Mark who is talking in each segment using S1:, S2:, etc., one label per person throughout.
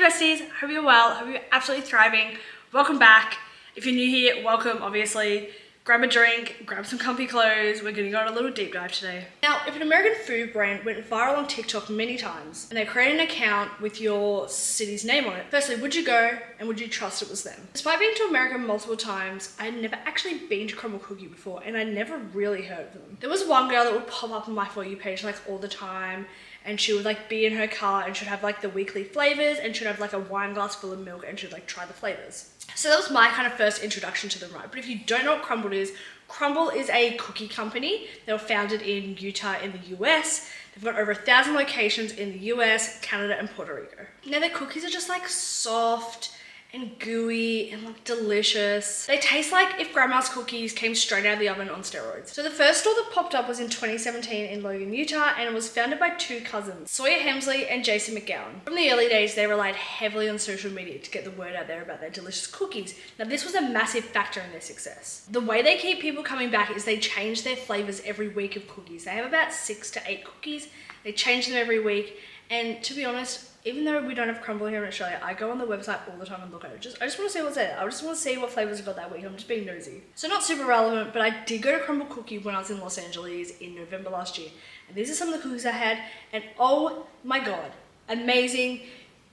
S1: besties, hope you're well, hope you're absolutely thriving. Welcome back. If you're new here, welcome, obviously. Grab a drink, grab some comfy clothes. We're gonna go on a little deep dive today. Now, if an American food brand went viral on TikTok many times and they created an account with your city's name on it, firstly, would you go and would you trust it was them? Despite being to America multiple times, I had never actually been to Crumbl Cookie before and I never really heard of them. There was one girl that would pop up on my For You page like all the time, and she would like be in her car and she'd have like the weekly flavors and she'd have like a wine glass full of milk and she'd like try the flavors. So that was my kind of first introduction to them, right? But if you don't know what Crumbl is, Crumbl is a cookie company. They were founded in Utah in the US. They've got over 1,000 locations in the US, Canada, and Puerto Rico. Now their cookies are just like soft and gooey and like delicious. They taste like if grandma's cookies came straight out of the oven on steroids. So the first store that popped up was in 2017 in Logan, Utah, and it was founded by two cousins, Sawyer Hemsley and Jason McGowan. From the early days, they relied heavily on social media to get the word out there about their delicious cookies. Now this was a massive factor in their success. The way they keep people coming back is they change their flavors every week of cookies. They have about 6 to 8 cookies. They change them every week. And to be honest, even though we don't have Crumbl here in Australia, I go on the website all the time and look at it. I just want to see what's there. I just want to see what flavors I got that week. I'm just being nosy. So not super relevant, but I did go to Crumbl Cookie when I was in Los Angeles in November last year. And these are some of the cookies I had. And oh my God, amazing,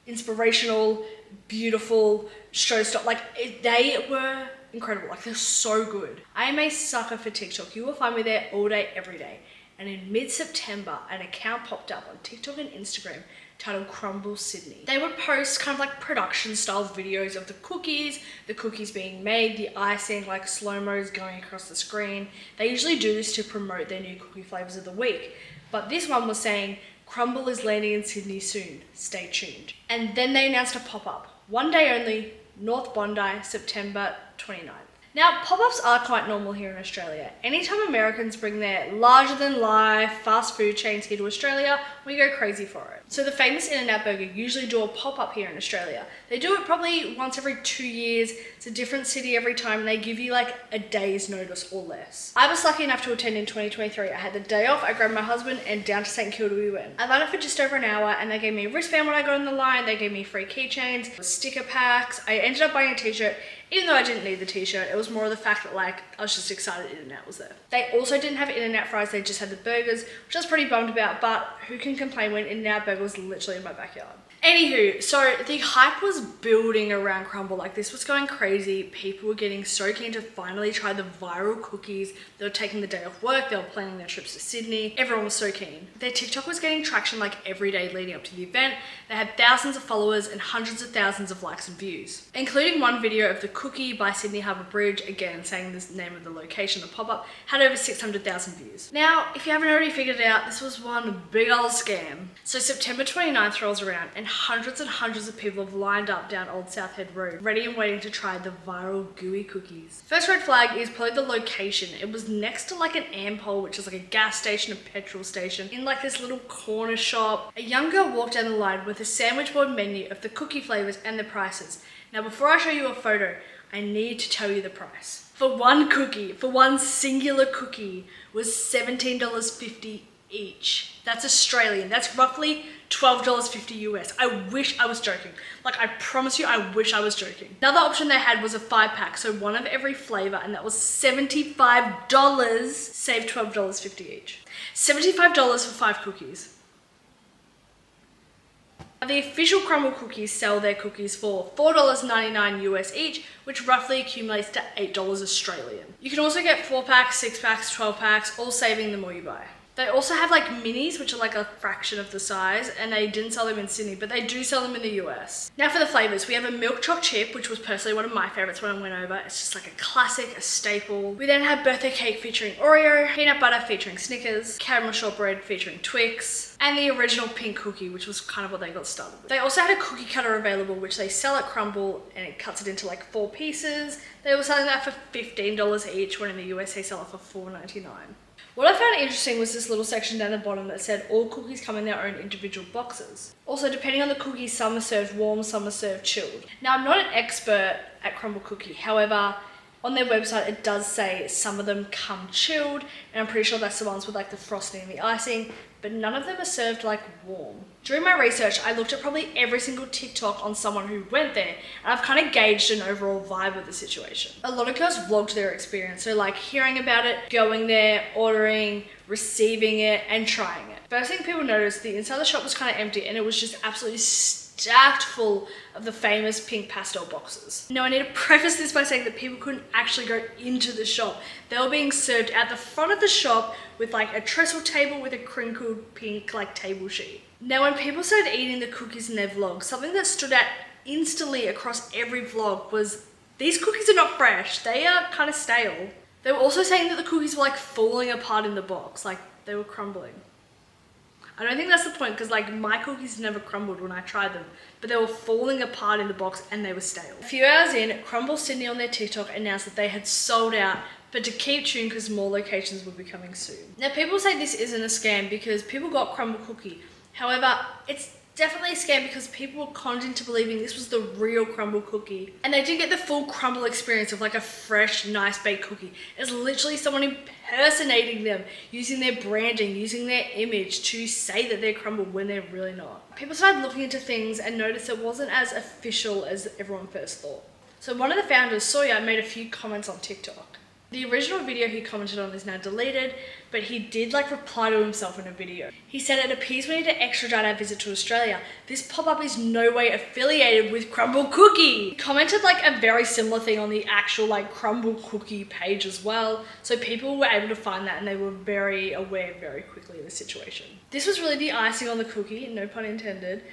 S1: inspirational, beautiful, showstopper. Like they were incredible. Like they're so good. I am a sucker for TikTok. You will find me there all day, every day. And in mid-September, an account popped up on TikTok and Instagram titled Crumbl Sydney. They would post kind of like production style videos of the cookies being made, the icing, like slow-mos going across the screen. They usually do this to promote their new cookie flavors of the week. But this one was saying, Crumbl is landing in Sydney soon, stay tuned. And then they announced a pop-up, one day only, North Bondi, September 29th. Now, pop-ups are quite normal here in Australia. Anytime Americans bring their larger-than-life fast food chains here to Australia, we go crazy for it. So the famous In-N-Out Burger usually do a pop-up here in Australia. They do it probably once every 2 years. It's a different city every time, and they give you like a day's notice or less. I was lucky enough to attend in 2023. I had the day off, I grabbed my husband, and down to St. Kilda we went. I lined up for just over an hour, and they gave me a wristband when I got on the line. They gave me free keychains, sticker packs. I ended up buying a t-shirt, even though I didn't need the t-shirt. It was more of the fact that like I was just excited In-N-Out was there. They also didn't have In-N-Out fries, they just had the burgers, which I was pretty bummed about, but who can complain when In-N-Out burger was literally in my backyard. Anywho, so the hype was building around Crumbl. Like this was going crazy. People were getting so keen to finally try the viral cookies. They were taking the day off work. They were planning their trips to Sydney. Everyone was so keen. Their TikTok was getting traction like every day leading up to the event. They had thousands of followers and hundreds of thousands of likes and views, including one video of the cookie by Sydney Harbour Bridge, again saying the name of the location, the pop-up, had over 600,000 views. Now, if you haven't already figured it out, this was one big old scam. So September 29th rolls around and hundreds and hundreds of people have lined up down Old South Head Road, ready and waiting to try the viral gooey cookies. First red flag is probably the location. It was next to like an Ampol, which is like a gas station, a petrol station, in like this little corner shop. A young girl walked down the line with a sandwich board menu of the cookie flavors and the prices. Now, before I show you a photo, I need to tell you the price. For one cookie, for one singular cookie, was $17.50 each. That's Australian. That's roughly $12.50 US. I wish I was joking. Like, I promise you, I wish I was joking. Another option they had was a 5-pack, so one of every flavor, and that was $75, save $12.50 each. $75 for 5 cookies. The official Crumbl cookies sell their cookies for $4.99 US each, which roughly accumulates to $8 Australian. You can also get 4-packs, 6-packs, 12-packs, all saving the more you buy. They also have like minis, which are like a fraction of the size, and they didn't sell them in Sydney, but they do sell them in the US. Now for the flavors, we have a milk choc chip, which was personally one of my favorites when I went over. It's just like a classic, a staple. We then have birthday cake featuring Oreo, peanut butter featuring Snickers, caramel shortbread featuring Twix, and the original pink cookie, which was kind of what they got started with. They also had a cookie cutter available, which they sell at Crumbl, and it cuts it into like 4 pieces. They were selling that for $15 each, when in the US they sell it for $4.99. What I found interesting was this little section down the bottom that said all cookies come in their own individual boxes. Also, depending on the cookies, some are served warm, some are served chilled. Now, I'm not an expert at Crumbl Cookie. However, on their website, it does say some of them come chilled, and I'm pretty sure that's the ones with like the frosting and the icing. but none of them are served like warm. During my research, I looked at probably every single TikTok on someone who went there, and I've kind of gauged an overall vibe of the situation. A lot of girls vlogged their experience, so like hearing about it, going there, ordering, receiving it, and trying it. First thing people noticed, the inside of the shop was kind of empty, and it was just absolutely stacked full of the famous pink pastel boxes. Now I need to preface this by saying that people couldn't actually go into the shop. They were being served at the front of the shop with like a trestle table with a crinkled pink like table sheet. Now when people started eating the cookies in their vlog, something that stood out instantly across every vlog was these cookies are not fresh, they are kind of stale. They were also saying that the cookies were like falling apart in the box, like they were crumbling. I don't think that's the point because like my cookies never crumbled when I tried them, but they were falling apart in the box and they were stale. A few hours in, Crumbl Sydney on their TikTok announced that they had sold out, but to keep tuned because more locations would be coming soon. Now people say this isn't a scam because people got Crumbl cookie. However, it's definitely a scam because people were conned into believing this was the real Crumbl cookie. And they didn't get the full Crumbl experience of like a fresh, nice baked cookie. It's literally someone impersonating them, using their branding, using their image to say that they're Crumbl when they're really not. People started looking into things and noticed it wasn't as official as everyone first thought. So one of the founders, Sawyer, made a few comments on TikTok. The original video he commented on is now deleted, but he did like reply to himself in a video. He said, "It appears we need to expedite our visit to Australia. This pop-up is no way affiliated with Crumbl cookie." He commented like a very similar thing on the actual like Crumbl cookie page as well. So people were able to find that and they were very aware very quickly of the situation. This was really the icing on the cookie, no pun intended,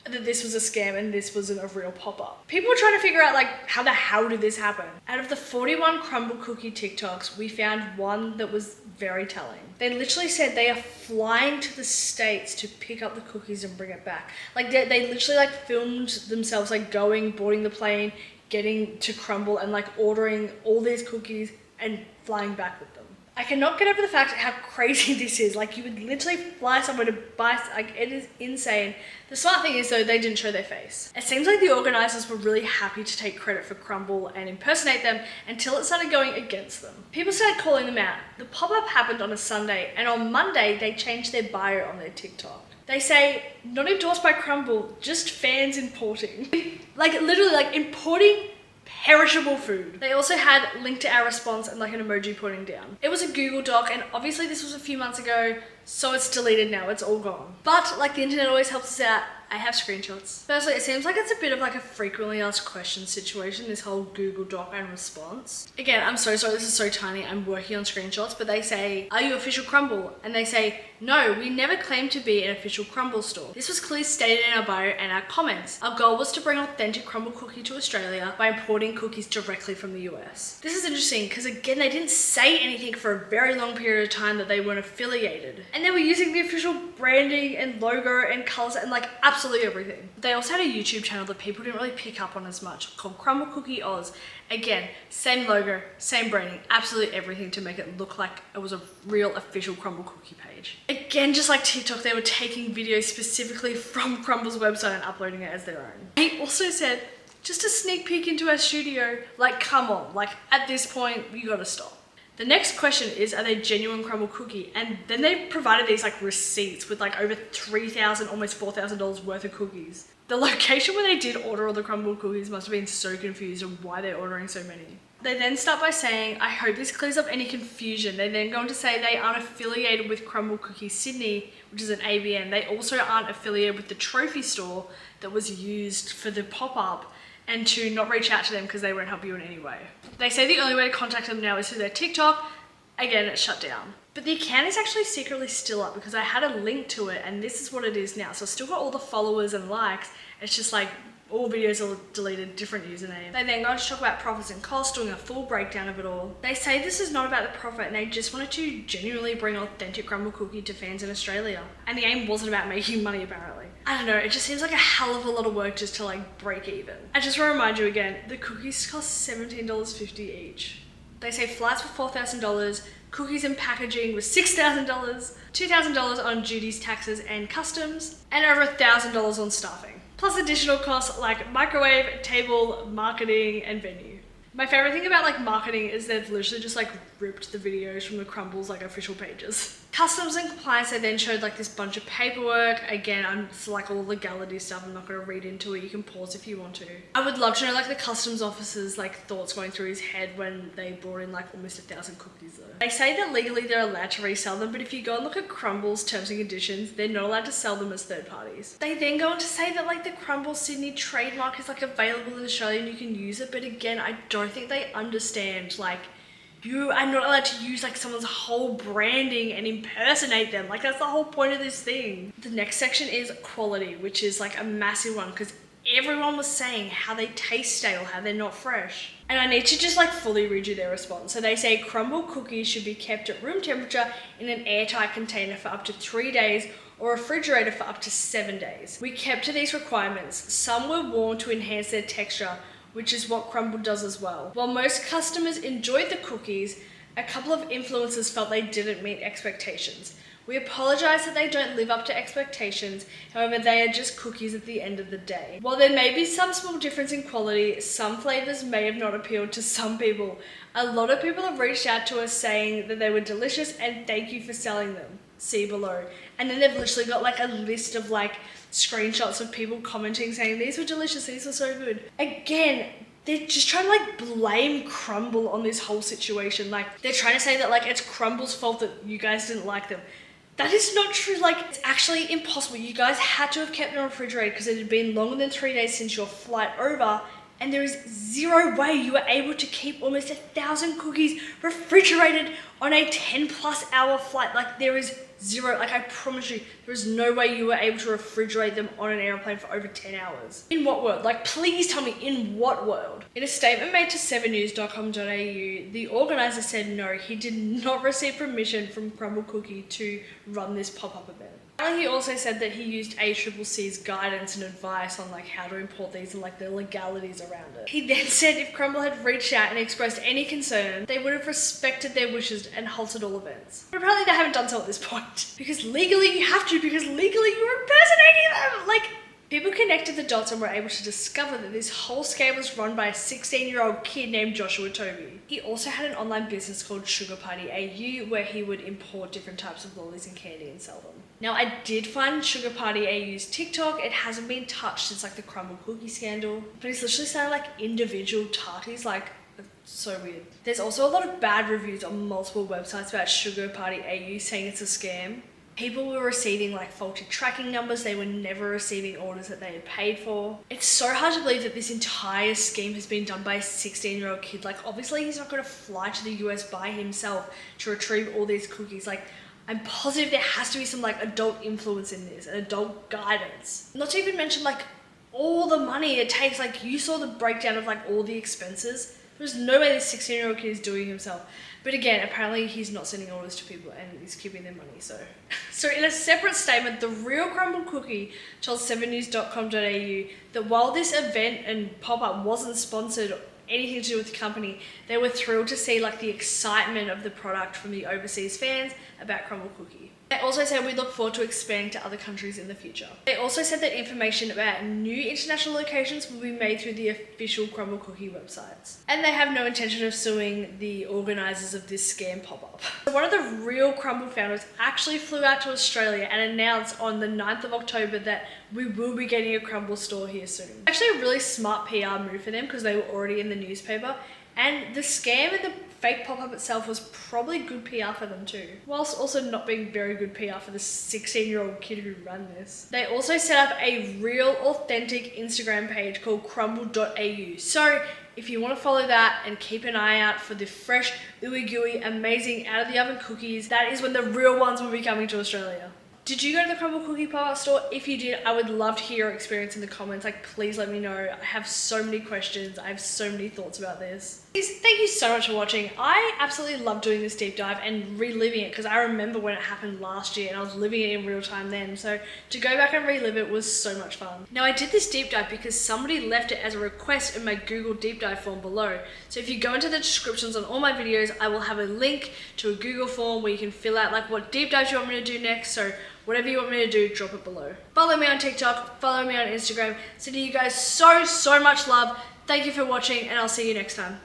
S1: that this was a scam and this wasn't a real pop-up. People were trying to figure out like how the hell did this happen? Out of the 41 Crumbl cookie TikToks, we found one that was very telling. They literally said they are flying to the States to pick up the cookies and bring it back. Like they literally like filmed themselves like going, boarding the plane, getting to Crumbl and like ordering all these cookies and flying back with them. I cannot get over the fact how crazy this is. Like you would literally fly somewhere to buy, like it is insane. The smart thing is though, they didn't show their face. It seems like the organizers were really happy to take credit for Crumbl and impersonate them until it started going against them. People started calling them out. The pop-up happened on a Sunday and on Monday they changed their bio on their TikTok. They say, "Not endorsed by Crumbl, just fans importing." Like literally like importing perishable food. They also had link to our response and like an emoji pointing down. It was a Google Doc and obviously this was a few months ago, so it's deleted now, it's all gone. But like the internet always helps us out, I have screenshots. Firstly, it seems like it's a bit of like a frequently asked questions situation, this whole Google Doc and response. Again, I'm so sorry, this is so tiny, I'm working on screenshots, but they say, "Are you official Crumbl?" And they say, "No, we never claimed to be an official Crumbl store. This was clearly stated in our bio and our comments. Our goal was to bring authentic Crumbl cookie to Australia by importing cookies directly from the US." This is interesting because again, they didn't say anything for a very long period of time that they weren't affiliated. And they were using the official branding and logo and colors and like absolutely everything. They also had a YouTube channel that people didn't really pick up on as much called Crumbl Cookie Oz. Again, same logo, same branding, absolutely everything to make it look like it was a real official Crumbl cookie page. Again, just like TikTok, they were taking videos specifically from Crumbl's website and uploading it as their own. He also said, "Just a sneak peek into our studio." Like, come on, like at this point, you gotta stop. The next question is, are they genuine Crumbl cookie? And then they provided these like receipts with like over $3,000, almost $4,000 worth of cookies. The location where they did order all the Crumbl cookies must have been so confused on why they're ordering so many. They then start by saying, "I hope this clears up any confusion." They then go on to say they aren't affiliated with Crumbl Cookie Sydney, which is an ABN. They also aren't affiliated with the trophy store that was used for the pop-up, and to not reach out to them because they won't help you in any way. They say the only way to contact them now is through their TikTok. Again, it's shut down. But the account is actually secretly still up because I had a link to it and this is what it is now. So I've still got all the followers and likes. It's just like all videos are deleted, different username. They then go on to talk about profits and costs, doing a full breakdown of it all. They say this is not about the profit and they just wanted to genuinely bring authentic Crumbl cookie to fans in Australia. And the aim wasn't about making money apparently. I don't know, it just seems like a hell of a lot of work just to like break even. I just want to remind you again, the cookies cost $17.50 each. They say flights were $4,000, cookies and packaging was $6,000, $2,000 on duties, taxes and customs, and over $1,000 on staffing. Plus additional costs like microwave, table, marketing, and venue. My favorite thing about like marketing is they've literally just like ripped the videos from the Crumbl's like official pages. Customs and compliance, they then showed like this bunch of paperwork. Again, it's like all legality stuff. I'm not going to read into it. You can pause if you want to. I would love to know like the customs officer's like thoughts going through his head when they brought in like almost 1,000 cookies though. They say that legally they're allowed to resell them, but if you go and look at Crumbl's terms and conditions, they're not allowed to sell them as third parties. They then go on to say that like the Crumbl Sydney trademark is like available in Australia and you can use it, but again, I don't think they understand like you are not allowed to use like someone's whole branding and impersonate them. Like that's the whole point of this thing. The next section is quality, which is like a massive one because everyone was saying how they taste stale, how they're not fresh. And I need to just like fully read you their response. So they say Crumbl cookies should be kept at room temperature in an airtight container for up to 3 days or refrigerated for up to 7 days. We kept to these requirements. Some were warmed to enhance their texture, which is what Crumbl does as well. While most customers enjoyed the cookies, a couple of influencers felt they didn't meet expectations. We apologize that they don't live up to expectations, however they are just cookies at the end of the day. While there may be some small difference in quality, some flavours may have not appealed to some people. A lot of people have reached out to us saying that they were delicious and thank you for selling them. See below. And then they've literally got like a list of like screenshots of people commenting saying these were delicious, these were so good. Again, they're just trying to like blame Crumbl on this whole situation. Like they're trying to say that like it's Crumbl's fault that you guys didn't like them. That is not true. Like it's actually impossible. You guys had to have kept them refrigerated because it had been longer than 3 days since your flight over. And there is zero way you were able to keep almost 1,000 cookies refrigerated on a 10+ hour flight. Like there is zero, like I promise you, there is no way you were able to refrigerate them on an airplane for over 10 hours. In what world? Like please tell me, in what world? In a statement made to 7news.com.au, the organizer said no, he did not receive permission from Crumbl Cookie to run this pop-up event. He also said that he used ACCC's guidance and advice on like how to import these and like the legalities around it. He then said if Crumbl had reached out and expressed any concern, they would have respected their wishes and halted all events. But apparently they haven't done so at this point. Because legally you have to, because legally you're impersonating them! Like, people connected the dots and were able to discover that this whole scam was run by a 16-year-old kid named Joshua Toby. He also had an online business called Sugar Party AU where he would import different types of lollies and candy and sell them. Now I did find Sugar Party AU's TikTok. It hasn't been touched since like the Crumbl cookie scandal, but it's literally selling like individual tarties, like so weird. There's also a lot of bad reviews on multiple websites about Sugar Party AU saying it's a scam. People were receiving like faulty tracking numbers. They were never receiving orders that they had paid for. It's so hard to believe that this entire scheme has been done by a 16-year-old kid. Like obviously he's not going to fly to the US by himself to retrieve all these cookies. Like I'm positive there has to be some like adult influence in this and adult guidance. Not to even mention like all the money it takes. Like you saw the breakdown of like all the expenses. There's no way this 16-year-old kid is doing it himself. But again, apparently he's not sending orders to people and he's keeping their money, so. So in a separate statement, the real Crumbl Cookie told 7news.com.au that while this event and pop-up wasn't sponsored or anything to do with the company, they were thrilled to see like the excitement of the product from the overseas fans about Crumbl Cookie. They also said we look forward to expanding to other countries in the future. They also said that information about new international locations will be made through the official Crumbl Cookie websites. And they have no intention of suing the organisers of this scam pop-up. One of the real Crumbl founders actually flew out to Australia and announced on the 9th of October that we will be getting a Crumbl store here soon. Actually a really smart PR move for them because they were already in the newspaper. And the scam and the fake pop-up itself was probably good PR for them too, whilst also not being very good PR for the 16-year-old kid who ran this. They also set up a real authentic Instagram page called crumbl.au. So if you want to follow that and keep an eye out for the fresh, ooey gooey, amazing out of the oven cookies, that is when the real ones will be coming to Australia. Did you go to the Crumbl Cookie pop-up store? If you did, I would love to hear your experience in the comments. Like, please let me know. I have so many questions. I have so many thoughts about this. Thank you so much for watching. I absolutely love doing this deep dive and reliving it because I remember when it happened last year and I was living it in real time then. So to go back and relive it was so much fun. Now I did this deep dive because somebody left it as a request in my Google deep dive form below. So if you go into the descriptions on all my videos, I will have a link to a Google form where you can fill out like what deep dives you want me to do next. So whatever you want me to do, drop it below. Follow me on TikTok, follow me on Instagram. Sending you guys so much love. Thank you for watching and I'll see you next time.